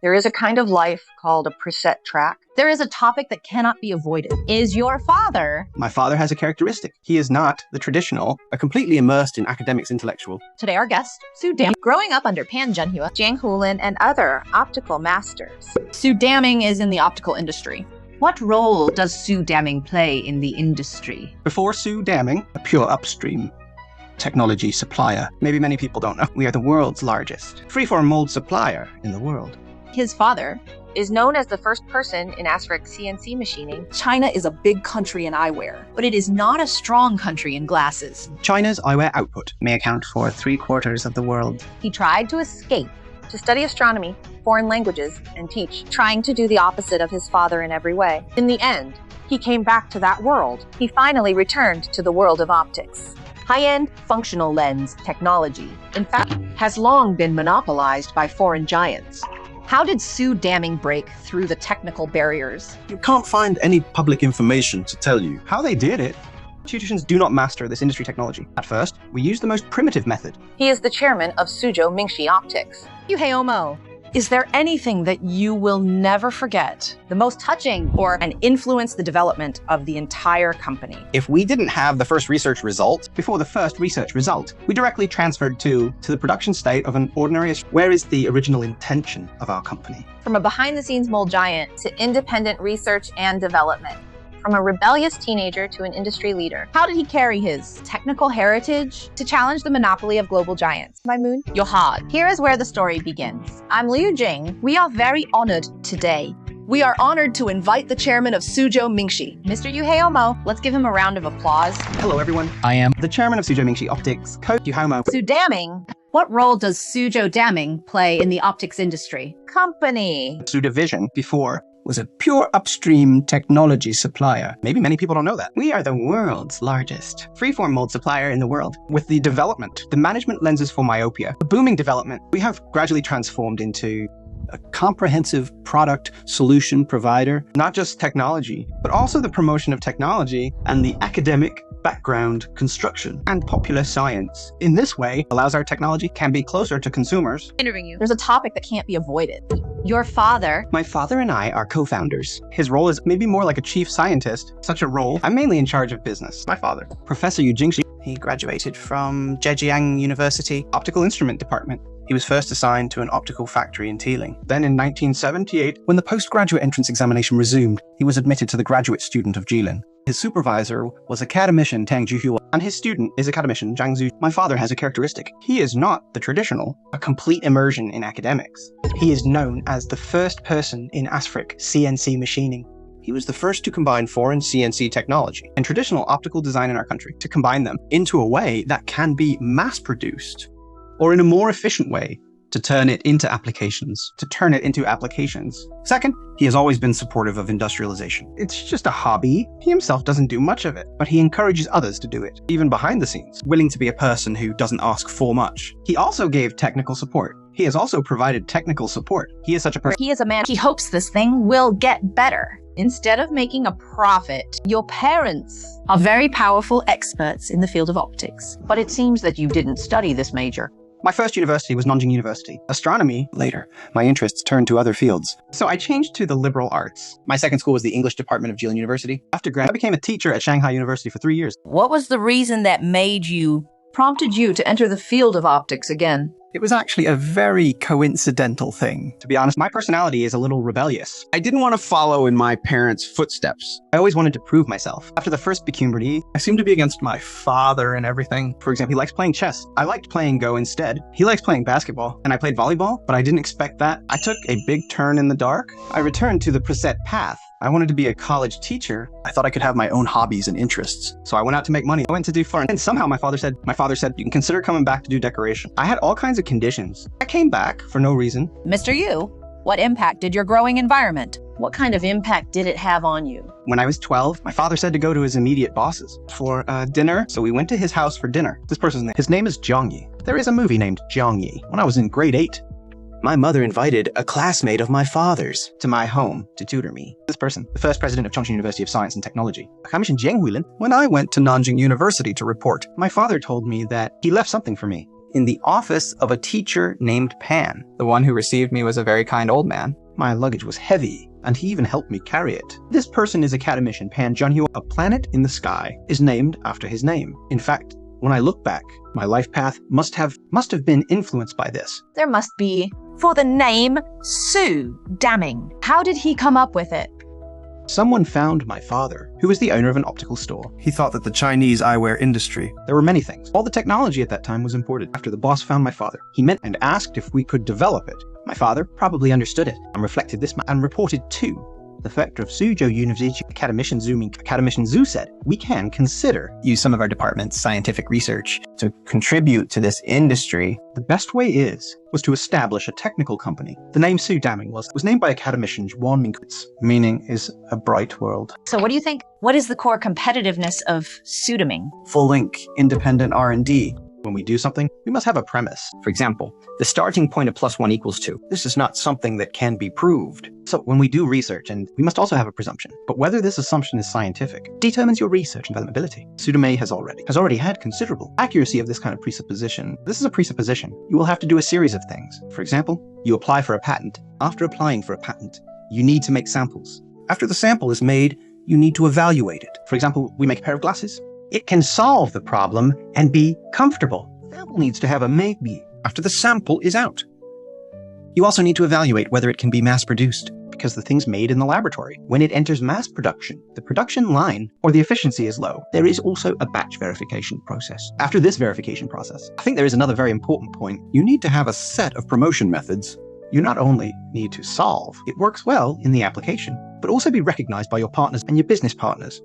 There is a kind of life called a preset track. There is a topic that cannot be avoided. Is your father? My father has a characteristic. He is not the traditional, a completely immersed in academics intellectual. Today our guest, Sue Dam. Growing up under Pan Zhenhua, Jiang Hulin and other optical masters. Sue Damming is in the optical industry. What role does Sue Damming play in the industry? Before Sue Damming, a pure upstream technology supplier. Maybe many people don't know. We are the world's largest freeform mold supplier in the world. His father Is known as the first person in ASRIC CNC machining. China is a big country in eyewear, but it is not a strong country in glasses. China's eyewear output may account for 3/4 of the world. He tried to escape, To study astronomy, foreign languages, and teach, trying to do the opposite of his father in every way. In the end, he came back to that world. He finally returned to the world of optics. High-end functional lens technology, in fact, has long been monopolized by foreign giants. How did Sue Damming break through the technical barriers? You can't find any public information to tell you. How they did it? Institutions do not master this industry technology. At first, we use the most primitive method. He is the chairman of Suzhou Mingxi Optics. Yuheomo, is there anything that you will never forget, the most touching or and influence the development of the entire company? If we didn't have the first research result, before the first research result, we directly transferred to the production state of an ordinary. Where is the original intention of our company? From a behind-the-scenes mold giant to independent research and development. From a rebellious teenager to an industry leader. How did he carry his technical heritage to challenge the monopoly of global giants? My moon? Yohad. Here is where the story begins. I'm Liu Jing. We are very honored today. We are honored to invite the chairman of Suzhou Mingxi, Mr. Yuheomo. Let's give him a round of applause. Hello, everyone. I am the chairman of Suzhou Mingxi Optics, Yuheomo. Sue Damming. What role does Suzhou Damming play in the optics industry? Company. Suzhou Division, before, was a pure upstream technology supplier. Maybe many people don't know that. We are the world's largest freeform mold supplier in the world. With the development, the management lenses for myopia, the booming development, we have gradually transformed into a comprehensive product solution provider. Not just technology, but also the promotion of technology and the academic background construction and popular science. In this way, allows our technology can be closer to consumers. There's a topic that can't be avoided. Your father. My father and I are co-founders. His role is maybe more like a chief scientist. Such a role. I'm mainly in charge of business. My father, Professor Yu Jingxi. He graduated from Zhejiang University Optical Instrument Department. He was first assigned to an optical factory in Teeling. Then in 1978, when the postgraduate entrance examination resumed, he was admitted to the graduate student of Jilin. His supervisor was academician Tang Juhua, and his student is academician Zhang Zhu. My father has a characteristic. He is not the traditional, a complete immersion in academics. He is known as the first person in ASRIC CNC machining. He was the first to combine foreign CNC technology and traditional optical design in our country, to combine them into a way that can be mass-produced, or in a more efficient way, to turn it into applications. Second, he has always been supportive of industrialization. It's just a hobby. He himself doesn't do much of it, but he encourages others to do it, even behind the scenes, willing to be a person who doesn't ask for much. He also gave technical support. He has also provided technical support. He is such a person. He is a man. He hopes this thing will get better. Instead of making a profit, your parents are very powerful experts in the field of optics. But it seems that you didn't study this major. My first university was Nanjing University. Astronomy, later. My interests turned to other fields. So I changed to the liberal arts. My second school was the English department of Jilin University. After grad, I became a teacher at Shanghai University for 3 years. What was the reason that prompted you to enter the field of optics again? It was actually a very coincidental thing. To be honest, my personality is a little rebellious. I didn't want to follow in my parents' footsteps. I always wanted to prove myself. After the first puberty, I seemed to be against my father and everything. For example, he likes playing chess. I liked playing Go instead. He likes playing basketball, and I played volleyball, but I didn't expect that. I took a big turn in the dark. I returned to the preset path. I wanted to be a college teacher. I thought I could have my own hobbies and interests. So I went out to make money. I went to do foreign. And somehow my father said, you can consider coming back to do decoration. I had all kinds of conditions. I came back for no reason. Mr. Yu, what impact did your growing environment? What kind of impact did it have on you? When I was 12, my father said to go to his immediate bosses for dinner. So we went to his house for dinner. This person's name, his name is Zhang Yi. There is a movie named Zhang Yi. When I was in grade 8, my mother invited a classmate of my father's to my home to tutor me. This person, the first president of Chongqing University of Science and Technology, Jiang Hulin. When I went to Nanjing University to report, my father told me that he left something for me. in the office of a teacher named Pan. The one who received me was a very kind old man. My luggage was heavy, and he even helped me carry it. This person is academician Pan Junhyo. A planet in the sky is named after his name. In fact, when I look back, my life path must have been influenced by this. There must be. For the name Su Damming. How did he come up with it? Someone found my father, who was the owner of an optical store. He thought that the Chinese eyewear industry. There were many things. All the technology at that time was imported. After the boss found my father, he met and asked if we could develop it. My father probably understood it and reflected this and reported to the Prefect of Suzhou University, Academician Zhu said, we can consider use some of our department's scientific research to contribute to this industry. The best way was to establish a technical company. The name Su Damming was named by academician Juan Minkwitz, meaning is a bright world. So what do you think? What is the core competitiveness of Su Damming? Full link, independent R&D. When we do something, we must have a premise. For example, the starting point of +1 = 2. This is not something that can be proved. So when we do research, and we must also have a presumption, but whether this assumption is scientific determines your research and developability. Su Damming has already had considerable accuracy of this kind of presupposition. This is a presupposition. You will have to do a series of things. For example, you apply for a patent. After applying for a patent, you need to make samples. After the sample is made, you need to evaluate it. For example, we make a pair of glasses. It can solve the problem and be comfortable. The sample needs to have a maybe after the sample is out. You also need to evaluate whether it can be mass-produced, because the thing's made in the laboratory. When it enters mass production, the production line or the efficiency is low. There is also a batch verification process. After this verification process, I think there is another very important point. You need to have a set of promotion methods. You not only need to solve, it works well in the application, but also be recognized by your partners and your business partners.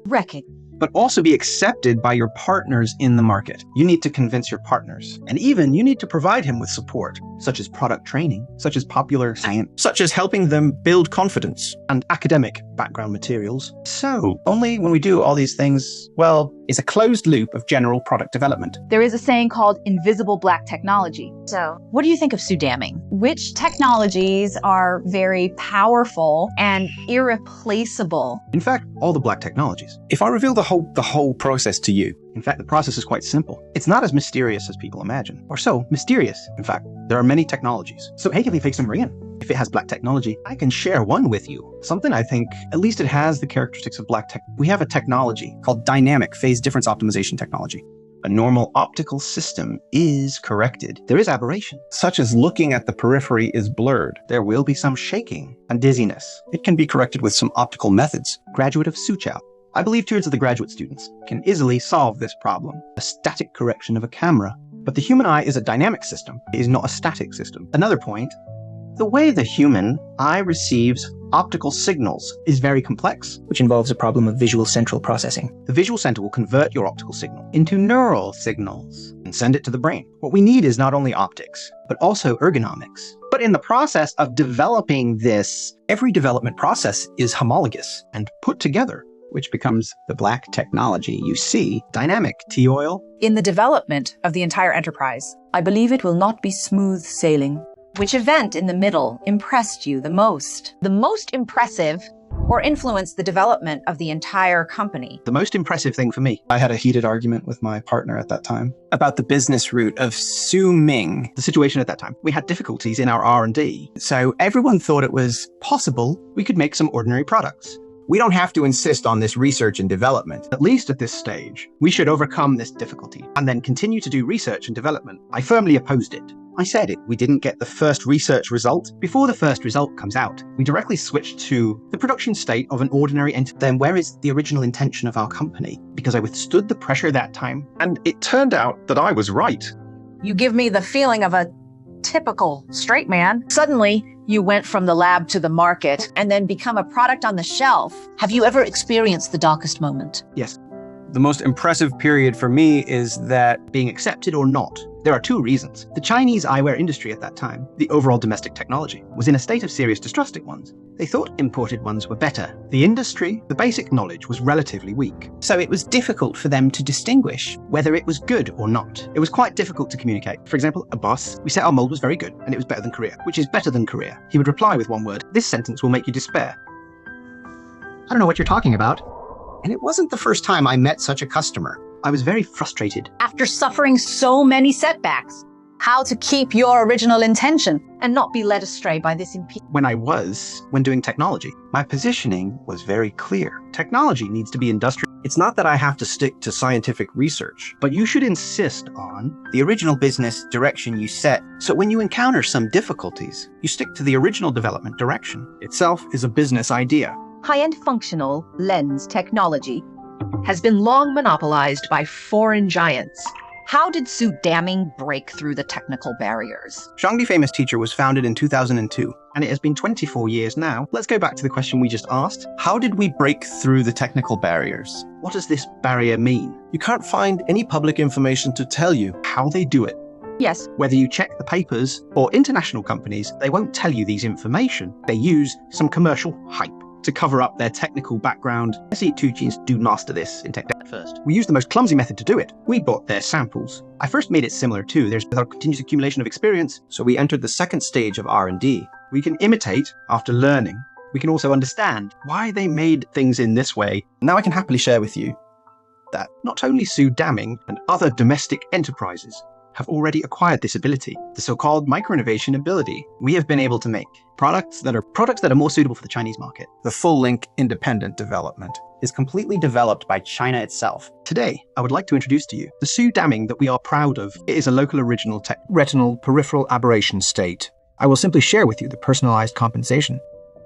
But also be accepted by your partners in the market. You need to convince your partners. And even you need to provide him with support, such as product training, such as popular science, such as helping them build confidence and academic background materials. So only when we do all these things, well, it's a closed loop of general product development. There is a saying called invisible black technology. So what do you think of Su Damming? Which technologies are very powerful and irreplaceable? In fact, all the black technologies. If I reveal the whole process to you, in fact, the process is quite simple. It's not as mysterious as people imagine, or so mysterious. In fact, there are many technologies. So hey, if if it has black technology, I can share one with you. Something I think, at least it has the characteristics of black tech. We have a technology called dynamic phase difference optimization technology. A normal optical system is corrected. There is aberration, such as looking at the periphery is blurred. There will be some shaking and dizziness. It can be corrected with some optical methods. Graduate of Suzhou. I believe 2/3 of the graduate students can easily solve this problem. A static correction of a camera. But the human eye is a dynamic system. It is not a static system. Another point, the way the human eye receives optical signals is very complex, which involves a problem of visual central processing. The visual center will convert your optical signal into neural signals and send it to the brain. What we need is not only optics, but also ergonomics. But in the process of developing this, every development process is homologous and put together, which becomes the black technology you see, dynamic T-oil. In the development of the entire enterprise, I believe it will not be smooth sailing. Which event in the middle impressed you the most? The most impressive or influenced the development of the entire company? The most impressive thing for me, I had a heated argument with my partner at that time about the business route of Su Ming. The situation at that time, we had difficulties in our R&D. So everyone thought it was possible we could make some ordinary products. We don't have to insist on this research and development. At least at this stage, we should overcome this difficulty and then continue to do research and development. I firmly opposed it. I said it. We didn't get the first research result. Before the first result comes out, we directly switch to the production state of an ordinary entity. Then where is the original intention of our company? Because I withstood the pressure that time, and it turned out that I was right. You give me the feeling of a typical straight man. Suddenly, you went from the lab to the market and then become a product on the shelf. Have you ever experienced the darkest moment? Yes. The most impressive period for me is that being accepted or not. There are 2 reasons. The Chinese eyewear industry at that time, the overall domestic technology, was in a state of serious distrust at once. They thought imported ones were better. The industry, the basic knowledge was relatively weak. So it was difficult for them to distinguish whether it was good or not. It was quite difficult to communicate. For example, a boss, we said our mold was very good and it was better than Korea, which is better than Korea. He would reply with one word, "This sentence will make you despair." I don't know what you're talking about. And it wasn't the first time I met such a customer. I was very frustrated. After suffering so many setbacks, how to keep your original intention and not be led astray by this When doing technology, my positioning was very clear. Technology needs to be industrial. It's not that I have to stick to scientific research, But you should insist on the original business direction you set. So when you encounter some difficulties, you stick to the original development direction. itself is a business idea. High-end functional lens technology has been long monopolized by foreign giants. How did Su Damming break through the technical barriers? Zhangdi Famous Teacher was founded in 2002, and it has been 24 years now. Let's go back to the question we just asked. How did we break through the technical barriers? What does this barrier mean? You can't find any public information to tell you. How they do it? Yes, Whether you check the papers or international companies, they won't tell you these information. They use some commercial hype to cover up their technical background. SE2 genes do master this in tech at first. We used the most clumsy method to do it. We bought their samples. I first made it similar too. There's a continuous accumulation of experience. So we entered the second stage of R&D. We can imitate after learning. We can also understand why they made things in this way. Now I can happily share with you That not only Su Damming and other domestic enterprises have already acquired this ability, the so-called micro-innovation ability. We have been able to make products that are more suitable for the Chinese market. the full-link independent development is completely developed by China itself. Today, I would like to introduce to you the Su Damming that we are proud of. It is a local original retinal peripheral aberration state. I will simply share with you the personalized compensation.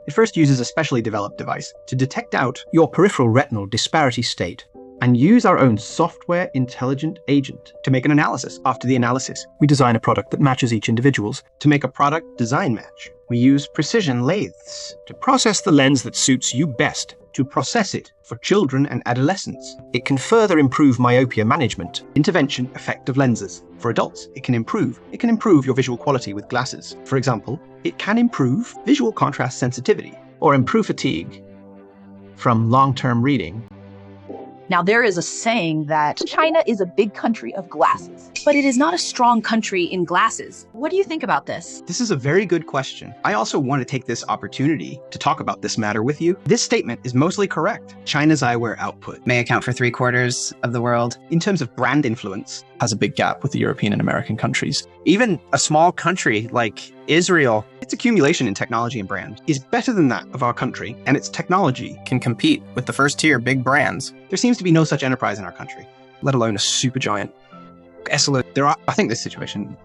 It first uses a specially developed device to detect out your peripheral retinal disparity state and use our own software intelligent agent to make an analysis. After the analysis, we design a product that matches each individual's. To make a product design match, we use precision lathes to process the lens that suits you best, to process it for children and adolescents. It can further improve myopia management, intervention effect of lenses. For adults, it can improve your visual quality with glasses. For example, it can improve visual contrast sensitivity or improve fatigue from long-term reading. Now, there is a saying that China is a big country of glasses, but it is not a strong country in glasses. What do you think about this? This is a very good question. I also want to take this opportunity to talk about this matter with you. This statement is mostly correct. China's eyewear output May account for 3/4 of the world. in terms of brand influence Has a big gap with the European and American countries. Even a small country like Israel its accumulation in technology and brand is better than that of our country, and its technology. can compete with the first-tier big brands, There seems to be no such enterprise in our country. let alone a supergiant. I think this situation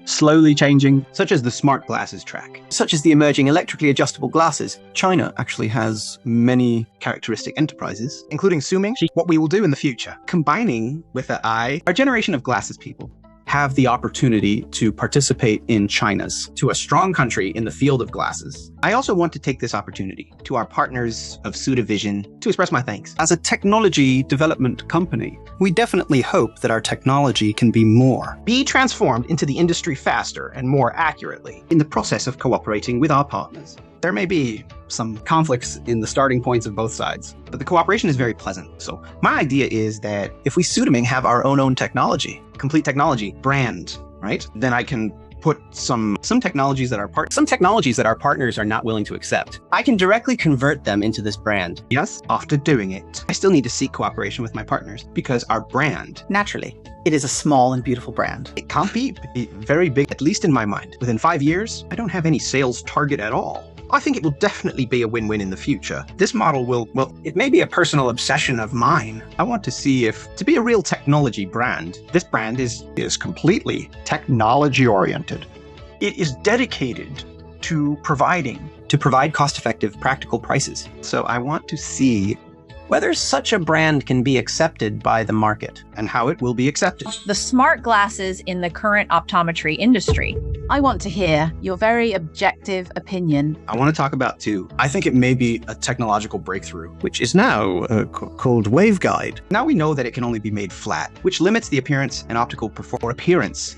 slowly changing, such as the smart glasses track. Such as the emerging electrically adjustable glasses. China actually has many Characteristic enterprises, including Suming, what we will do in the future. Combining with the eye, our generation of glasses people have the opportunity to participate in China's, to a strong country in the field of glasses. I also want to take this opportunity to our partners of Sudavision to express my thanks. As a technology development company, we definitely hope that our technology can be more. Be transformed into the industry faster and more accurately in the process of cooperating with our partners. There may be some Conflicts in the starting points of both sides. but the cooperation is very pleasant. So my idea is that If we Sudaming have our own technology, complete technology, brand, right? Then I can put some technologies that some technologies that our partners are not willing to accept, I can directly convert them into this brand. yes, after doing it, I still need to seek cooperation with my partners because our brand, Naturally, it is a small and beautiful brand. it can't be very big, at least in my mind. Within 5 years, I don't have any sales target at all. I think it will definitely be a win-win in the future. This model will, It may be a personal obsession of mine. I want to see if, to be a real technology brand, this brand is completely technology-oriented. It is dedicated to provide cost-effective, practical prices. So I want to see Whether such a brand can be accepted by the market. and how it will be accepted. The smart glasses in the current optometry industry. I want to hear your very objective opinion. I want to talk about two. I think it may be a technological breakthrough, which is now called waveguide. Now we know that it can only be made flat, which limits the appearance and optical performance.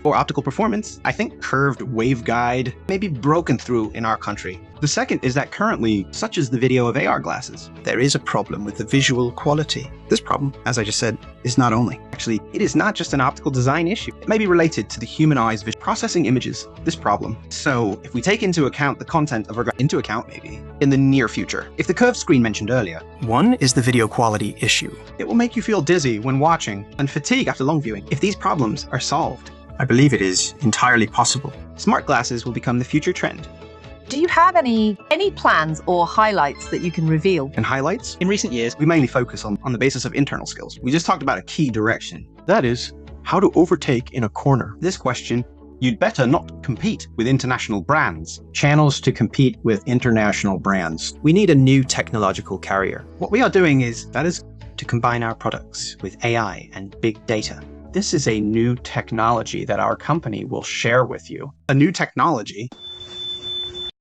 I think curved waveguide may be broken through in our country. The second is that currently, such as the video of AR glasses, There is a problem with the visual quality. This problem, as I just said, is not only. actually, it is not just an optical design issue. It may be related to the human eye's processing images, this problem. So if we take into account the content of our maybe in the near future, if the curved screen mentioned earlier, One is the video quality issue. it will make you feel dizzy when watching and fatigue after long viewing. If these problems are solved, I believe it is entirely possible. Smart glasses will become the future trend. Do you have any plans or highlights that you can reveal? And highlights? In recent years, we mainly focus on the basis of internal skills. We just talked about a key direction. That is, how to overtake in a corner. This question, you'd better not compete with international brands. Channels to compete with international brands. We need a new technological carrier. What we are doing is to combine our products with AI and big data. This is a new technology that our company will share with you. A new technology